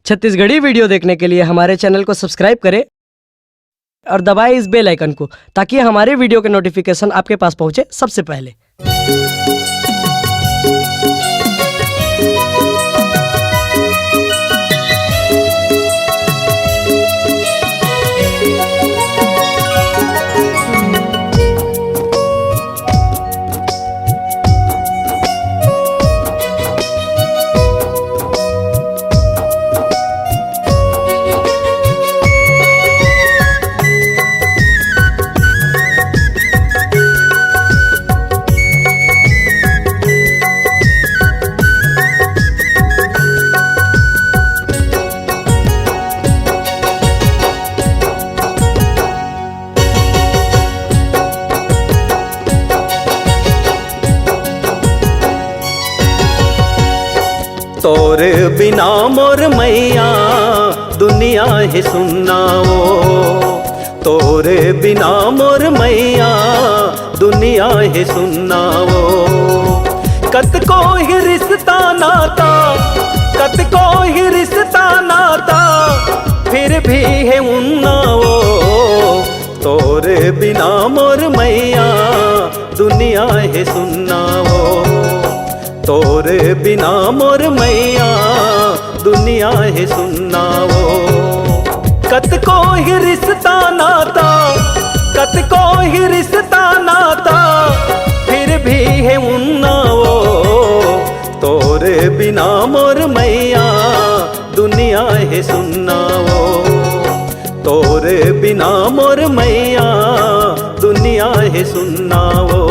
Chhattisgarhi video देखने के लिए हमारे चैनल को सब्सक्राइब करें और दबाएं इस बेल आइकन को, ताकि हमारे वीडियो के नोटिफिकेशन आपके पास पहुंचे सबसे पहले। तोरे बिना मोर मैया दुनिया है सुन्ना वो, तोरे बिना मोर मैया दुनिया है सुन्ना वो। कत को ही रिश्ता नाता, कत को ही रिश्ता नाता, फिर भी है उन्ना वो। तोरे बिना मोर मैया दुनिया है सुन्ना वो, तोरे बिना मोर मैया दुनिया है सुन्ना वो। कत को ही रिश्ता नाता, कत को ही रिश्ता नाता, फिर भी है उन्ना वो। तोरे बिना मोर मैया दुनिया है सुन्ना वो, तोरे बिना मोर मैया दुनिया है सुन्ना वो।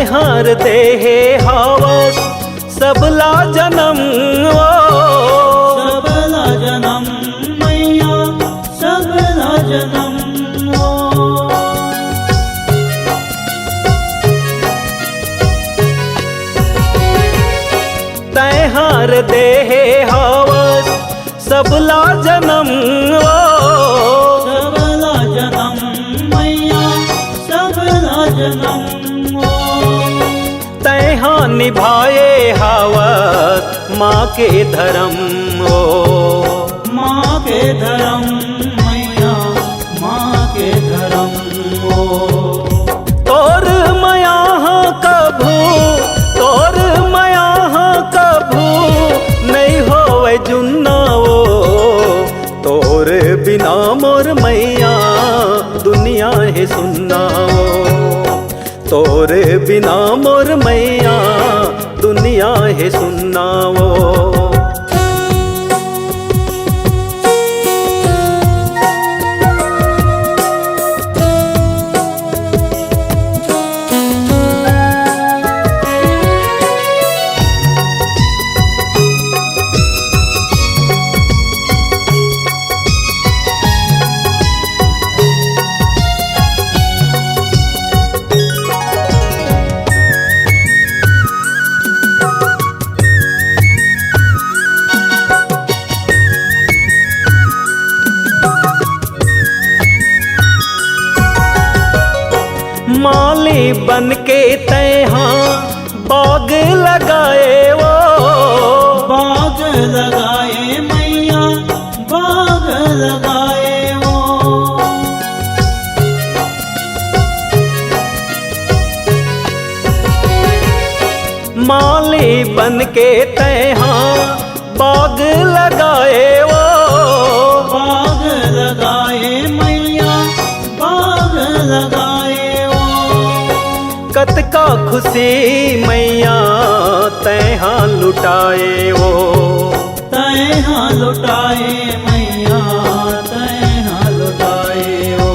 हार दे हे हवस सबला जन्म वो, सबला जन्म मैया सबला जन्म वो। तै हार दे हे हवस सबला जन्म वो, सबला जन्म मैया सबला जन्म। तैहाँ निभाए हवस माँ के धर्म ओ, माँ के धर्म मैया माँ के धर्म ओ। तोर मया कभू, तोर मया कभू नहीं होवे जुन्ना वो। तोर बिना मोर मैया दुनिया है सुन्ना वो, तोरे बिना मोर मैया दुनिया है सुन्ना वो। माली बन के तैहाँ बाग लगाए वो, बाग लगाए मैया बाग लगाए वो। माली बन के तैहाँ बाग लगाए वो, बाग लगाए मैया बाग लगाए। कत का खुशी मैया तैहाँ लुटाए वो, तैहाँ लुटाए मैया तैहाँ लुटाए वो।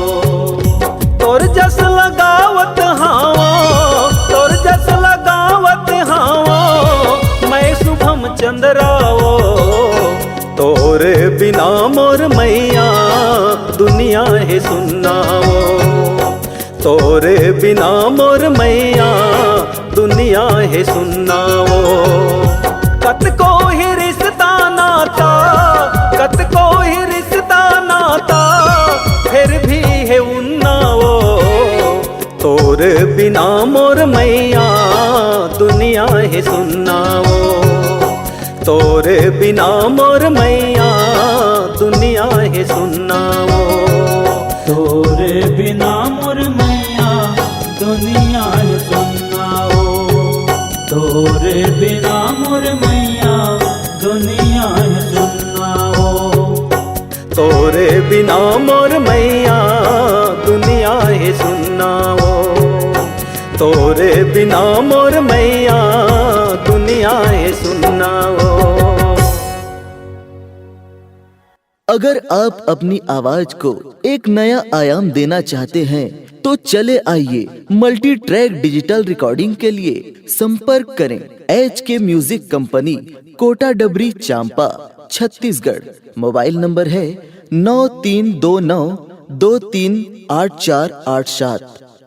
तोर जस लगावत तोरे बिना मोर मैया दुनिया है सुन्ना वो। कत को ही रिश्ता नाता, कत को ही रिश्ता नाता, फिर भी है उन्ना वो। तोरे बिना मोर मैया दुनिया है सुन्ना वो। तोरे बिना मोर मैया दुनिया है सुन्ना वो। तोरे बिना मोर मैया दुनिया है सुन्ना हो। तोरे बिना मोर मैया दुनिया है सुन्ना हो। तोरे बिना मोर मैया दुनिया है सुन्ना वो। तोरे बिना मोर मैया दुनिया है सुन्ना वो। अगर आप अपनी आवाज को एक नया आयाम देना चाहते हैं तो चले आइए मल्टी ट्रैक डिजिटल रिकॉर्डिंग के लिए संपर्क करें HK म्यूजिक कंपनी, कोटा डबरी, चांपा, छत्तीसगढ़। मोबाइल नंबर है 9329238487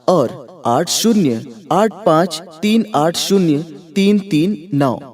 और 8085380339।